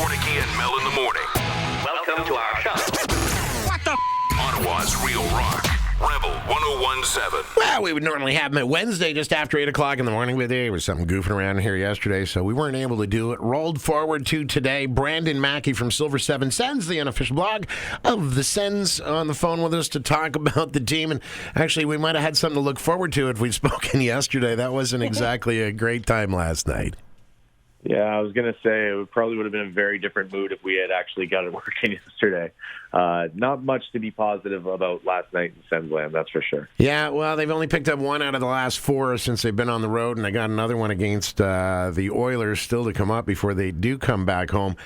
Kornicky and Mel in the morning. Welcome to our show. What the Ottawa's Real Rock. Rebel 101.7. Well, we would normally have them at Wednesday just after 8 o'clock in the morning, but there was something goofing around here yesterday, so we weren't able to do it. Rolled forward to today. Brandon Maki from Silver Seven Sens, the unofficial blog of the Sens, on the phone with us to talk about the team. And actually, we might have had something to look forward to if we'd spoken yesterday. That wasn't exactly a great time last night. Yeah, I was going to say it probably would have been a very different mood if we had actually got it working yesterday. Not much to be positive about last night in Sensland, that's for sure. Yeah, well, they've only picked up one out of the last four since they've been on the road, and they got another one against the Oilers still to come up before they do come back home.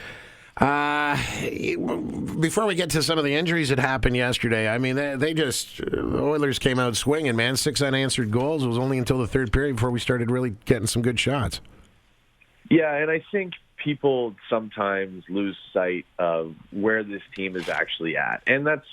Before we get to some of the injuries that happened yesterday, I mean, the Oilers came out swinging, man. 6 unanswered goals. It was only until the third period before we started really getting some good shots. Yeah, and I think people sometimes lose sight of where this team is actually at. And that's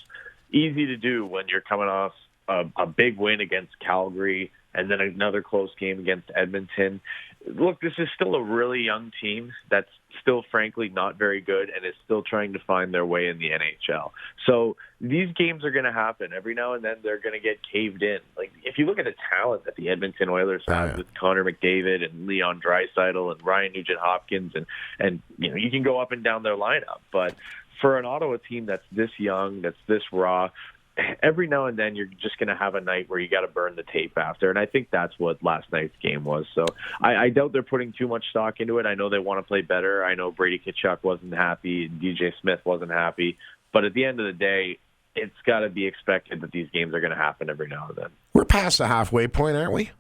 easy to do when you're coming off a big win against Calgary and then another close game against Edmonton. Look, this is still a really young team that's still, frankly, not very good and is still trying to find their way in the NHL. So these games are going to happen. Every now and then they're going to get caved in. Like, if you look at the talent that the Edmonton Oilers have with Connor McDavid and Leon Draisaitl and Ryan Nugent-Hopkins, and you can go up and down their lineup. But for an Ottawa team that's this young, that's this raw, every now and then you're just going to have a night where you got to burn the tape after. And I think that's what last night's game was. So I doubt they're putting too much stock into it. I know they want to play better. I know Brady Tkachuk wasn't happy. DJ Smith wasn't happy. But at the end of the day, it's got to be expected that these games are going to happen every now and then. We're past the halfway point, aren't we?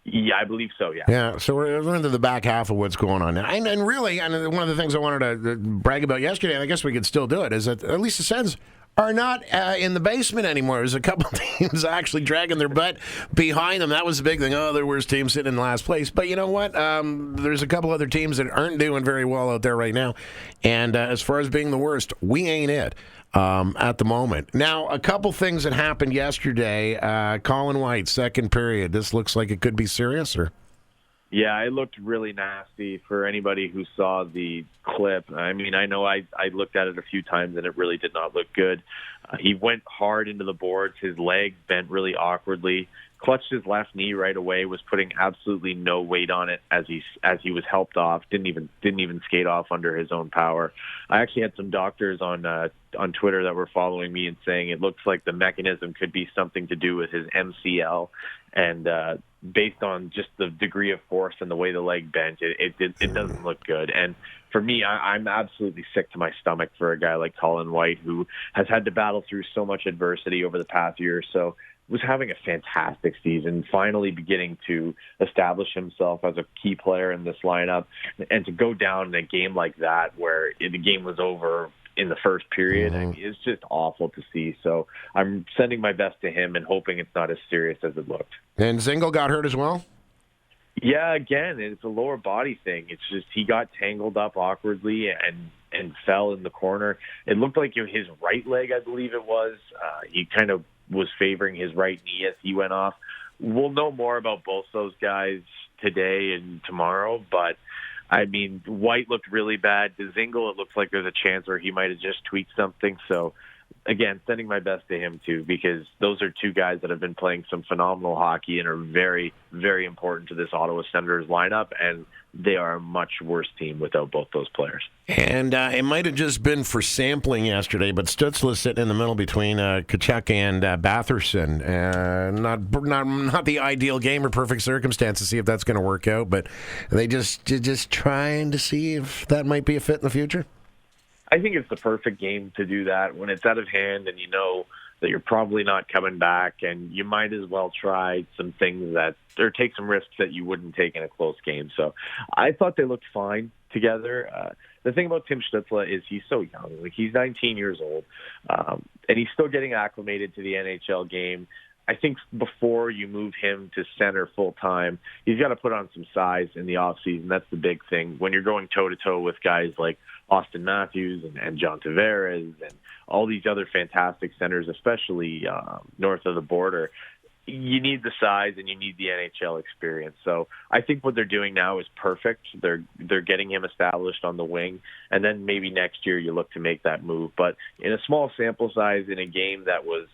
Yeah, I believe so, yeah. Yeah, so we're into the back half of what's going on now. And really, one of the things I wanted to brag about yesterday, and I guess we could still do it, is that at least the Sens are not in the basement anymore. There's a couple of teams actually dragging their butt behind them. That was the big thing. Oh, they're worst team sitting in last place. But you know what? There's a couple other teams that aren't doing very well out there right now. And as far as being the worst, we ain't it at the moment. Now, a couple things that happened yesterday. Colin White, second period. This looks like it could be serious, or? Yeah, it looked really nasty for anybody who saw the clip. I mean, I know I looked at it a few times, and it really did not look good. He went hard into the boards. His leg bent really awkwardly, clutched his left knee right away, was putting absolutely no weight on it as he was helped off, didn't even skate off under his own power. I actually had some doctors on Twitter that were following me and saying it looks like the mechanism could be something to do with his MCL, and based on just the degree of force and the way the leg bent, it doesn't look good. And for me, I'm absolutely sick to my stomach for a guy like Colin White, who has had to battle through so much adversity over the past year or so, was having a fantastic season, finally beginning to establish himself as a key player in this lineup, and to go down in a game like that where the game was over in the first period, I mean, it's just awful to see. So I'm sending my best to him and hoping it's not as serious as it looked. And Zingle got hurt as well? Yeah, again, it's a lower body thing. It's just he got tangled up awkwardly and fell in the corner. It looked like his right leg, I believe it was. He kind of was favoring his right knee as he went off. We'll know more about both those guys today and tomorrow, but I mean, White looked really bad. To Zingle, it looks like there's a chance where he might have just tweaked something. So, again, sending my best to him, too, because those are two guys that have been playing some phenomenal hockey and are very, very important to this Ottawa Senators lineup, and they are a much worse team without both those players. And it might have just been for sampling yesterday, but Stützle sitting in the middle between Tkachuk and Batherson. Not the ideal game or perfect circumstance to see if that's going to work out, but they just trying to see if that might be a fit in the future? I think it's the perfect game to do that when it's out of hand and you know that you're probably not coming back, and you might as well try some things or take some risks that you wouldn't take in a close game. So I thought they looked fine together. The thing about Tim Stützle is he's so young. Like, he's 19 years old, and he's still getting acclimated to the NHL game. I think before you move him to center full-time, he's got to put on some size in the offseason. That's the big thing. When you're going toe-to-toe with guys like Austin Matthews and John Tavares and all these other fantastic centers, especially north of the border, you need the size and you need the NHL experience. So I think what they're doing now is perfect. They're getting him established on the wing, and then maybe next year you look to make that move. But in a small sample size, in a game that was,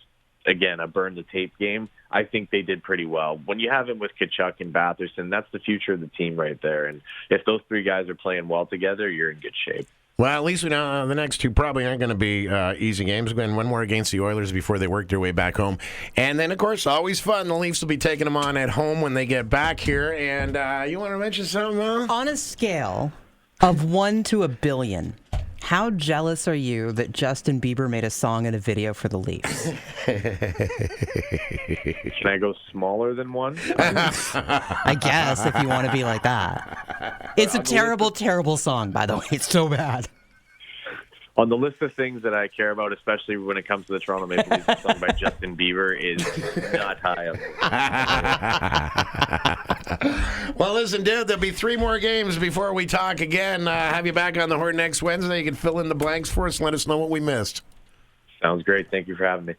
again, a burn-the-tape game, I think they did pretty well. When you have him with Tkachuk and Batherson, that's the future of the team right there. And if those three guys are playing well together, you're in good shape. Well, at least we know the next two probably aren't going to be easy games. Again, one more against the Oilers before they work their way back home. And then, of course, always fun. The Leafs will be taking them on at home when they get back here. And you want to mention something, Mel? On a scale of 1 to 1 billion, how jealous are you that Justin Bieber made a song and a video for the Leafs? Can I go smaller than 1? I guess, if you want to be like that. It's a terrible, terrible song, by the way. It's so bad. On the list of things that I care about, especially when it comes to the Toronto Maple Leafs, the song by Justin Bieber is not high up. Well, listen, dude, there'll be 3 more games before we talk again. Have you back on the Horn next Wednesday. You can fill in the blanks for us and let us know what we missed. Sounds great. Thank you for having me.